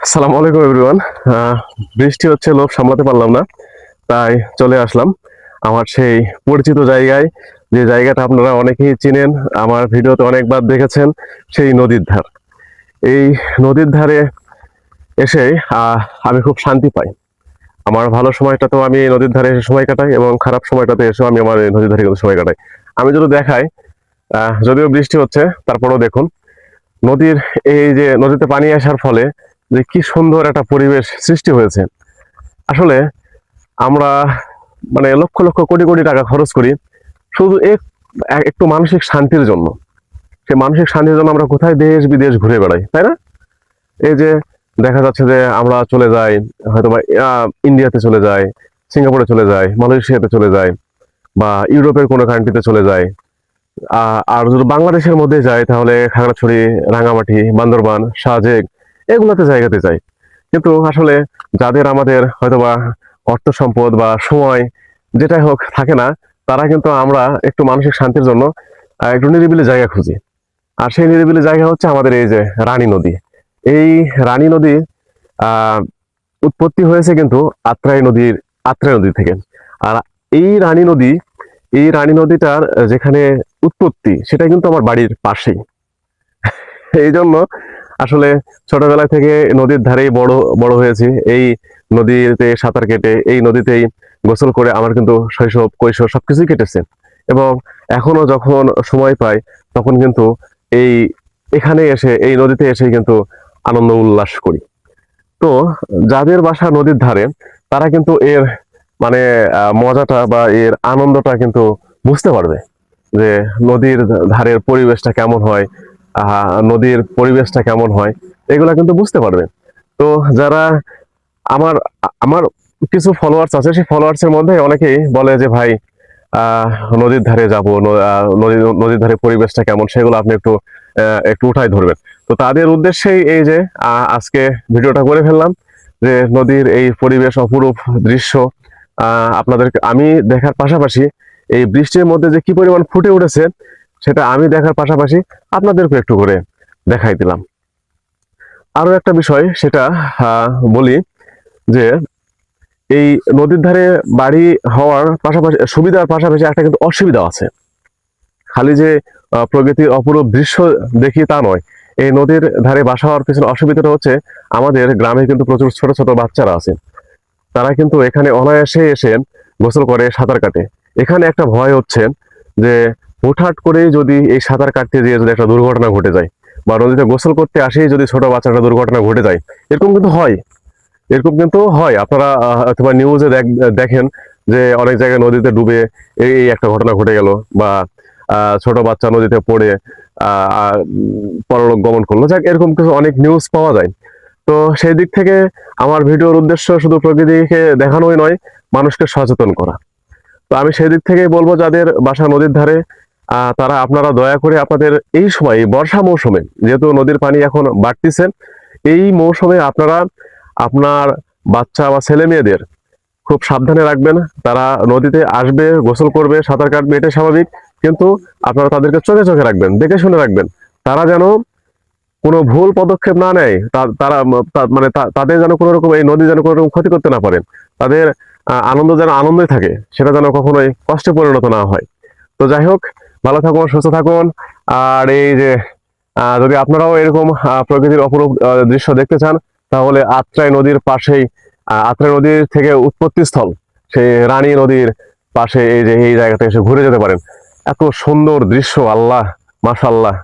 আসসালামু আলাইকুম এভরিওয়ান। বৃষ্টি হচ্ছে, লোভ সামলাতে পারলাম না, তাই চলে আসলাম আমার সেই পরিচিত জায়গায়, যে জায়গাটা আপনারা অনেকেই চিনেন, আমার ভিডিওতে অনেকবার দেখেছেন। সেই নদীর ধার, এই নদীর ধারে এসে আমি খুব শান্তি পাই। আমার ভালো সময়টা তো আমি এই নদীর ধারে এসে সময় কাটাই, এবং খারাপ সময়টাতে এসেও আমি আমার এই নদীর ধারে কিন্তু সময় কাটাই। আমি যদি দেখাই, যদিও বৃষ্টি হচ্ছে, তারপরেও দেখুন নদীর, এই যে নদীতে পানি আসার ফলে যে কি সুন্দর একটা পরিবেশ সৃষ্টি হয়েছে। আসলে আমরা মানে লক্ষ লক্ষ কোটি কোটি টাকা খরচ করি শুধু একটু মানসিক শান্তির জন্য। সেই মানসিক শান্তির জন্য আমরা কোথায় দেশ বিদেশ ঘুরে বেড়াই, তাই না? এই যে দেখা যাচ্ছে যে আমরা চলে যাই, হয়তো বা ইন্ডিয়াতে চলে যাই, সিঙ্গাপুরে চলে যাই, মালয়েশিয়াতে চলে যাই, বা ইউরোপের কোনো কান্ট্রিতে চলে যাই। আর যদি বাংলাদেশের মধ্যে যাই তাহলে খাগড়াছড়ি, রাঙামাটি, বান্দরবান, সাজেক, এগুলোতে জায়গাতে যাই। কিন্তু আসলে যাদের আমাদের হয়তোবা অর্থ সম্পদ বা সময় যেটাই হোক থাকে না, তারা কিন্তু আমরা একটু মানসিক শান্তির জন্য একটু নিরিবিলি জায়গা খুঁজি। আর সেই নিরিবিলি জায়গা হচ্ছে আমাদের এই যে রানী নদী। এই রানী নদী আহ উৎপত্তি হয়েছে কিন্তু আত্রাই নদী থেকে। আর এই রানী নদী, এই রানী নদীটার যেখানে উৎপত্তি, সেটা কিন্তু আমার বাড়ির পাশেই। এই জন্য আসলে ছোটবেলা থেকে নদীর ধারেই বড় বড় হয়েছি। এই নদীতে সাঁতার কেটে, এই নদীতেই গোসল করে আমার কিন্তু শৈশব, কৈশোর সবকিছুই কেটেছে। এবং এখনো যখন সময় পাই, তখন কিন্তু এই এখানে এসে, এই নদীতে এসে কিন্তু আনন্দ উল্লাস করি। তো যাদের বাসা নদীর ধারে, তারা কিন্তু এর মানে মজাটা বা এর আনন্দটা কিন্তু বুঝতে পারবে, যে নদীর ধারের পরিবেশটা কেমন হয়, নদীর পরিবেশটা কেমন হয়, এগুলা কিন্তু বুঝতে পারবে। তো যারা আমার আমার কিছু ফলোয়ার্স আছে, সেই ফলোয়ার্স এর মধ্যে অনেকেই বলে যে ভাই, আহ নদীর ধারে যাবো, নদীর ধারে পরিবেশটা কেমন সেগুলো আপনি একটু একটু উঠাই ধরবেন। তো তাদের উদ্দেশ্যেই এই যে আজকে ভিডিওটা করে ফেললাম, যে নদীর এই পরিবেশ, অপরূপ দৃশ্য আপনাদেরকে আমি দেখার পাশাপাশি, এই বৃষ্টির মধ্যে যে কি পরিমাণ ফুটে উঠেছে সেটা আমি দেখার পাশাপাশি আপনাদেরকে একটু করে দেখাই দিলাম। আরো একটা বিষয় সেটা বলি, যে এই নদীর ধারে বাড়ি হওয়ার পাশাপাশি, সুবিধার পাশাপাশি একটা কিন্তু অসুবিধা আছে। খালি যে প্রকৃতির অপরূপ দৃশ্য দেখি তা নয়, এই নদীর ধারে বাসা হওয়ার পিছনে অসুবিধাটা হচ্ছে, আমাদের গ্রামে কিন্তু প্রচুর ছোট ছোট বাচ্চারা আছে। তারা কিন্তু এখানে অনায়াসে এসে গোসল করে, সাঁতার কাটে। এখানে একটা ভয় হচ্ছে যে হুটহাট করেই যদি এই সাঁতার কাটতে গিয়ে যদি একটা দুর্ঘটনা ঘটে যায়, বা নদীতে গোসল করতে আসেই যদি ছোট বাচ্চাটা দুর্ঘটনা ঘটে যায়, এরকম কিন্তু হয়। এরকম কিন্তু হয়, আপনারা অথবা নিউজে দেখেন যে অনেক জায়গায় নদীতে ডুবে এই একটা ঘটনা ঘটে গেল, বা ছোট বাচ্চা নদীতে পড়ে পরলোক গমন করলো। যাক, এরকম কিছু অনেক নিউজ পাওয়া যায়। তো সেই দিক থেকে আমার ভিডিওর উদ্দেশ্য শুধু প্রকৃতিকে দেখানোই নয়, মানুষকে সচেতন করা। তো আমি সেই দিক থেকেই বলবো, যাদের বাসা নদীর ধারে, তারা আপনারা দয়া করে আপনাদের এই সময়, এই বর্ষা মৌসুমে, যেহেতু নদীর পানি এখন বাড়তিছে, এই মৌসুমে আপনারা আপনার বাচ্চা বা ছেলে মেয়েদের খুব সাবধানে রাখবেন। তারা নদীতে আসবে, গোসল করবে, সাঁতার কাটবে, এটা স্বাভাবিক। কিন্তু আপনারা তাদেরকে চোখে চোখে রাখবেন, দেখে শুনে রাখবেন। তারা যেন কোনো ভুল পদক্ষেপ না নেয়, তারা মানে তাদের যেন কোনো রকম, এই নদী যেন কোনো রকম ক্ষতি করতে না পারেন। তাদের আনন্দ যেন আনন্দই থাকে, সেটা যেন কখনোই কষ্টে পরিণত না হয়। তো যাই হোক, ভালো থাকুন, সুস্থ থাকুন। আর এই যে যদি আপনারাও এরকম প্রকৃতির অপরূপ দৃশ্য দেখতে চান, তাহলে আত্রাই নদীর পাশেই, আত্রাই নদীর থেকে উৎপত্তি স্থল, সেই রানী নদীর পাশে এই যে এই জায়গাটা এসে ঘুরে যেতে পারেন। এত সুন্দর দৃশ্য, আল্লাহ, মাশাআল্লাহ।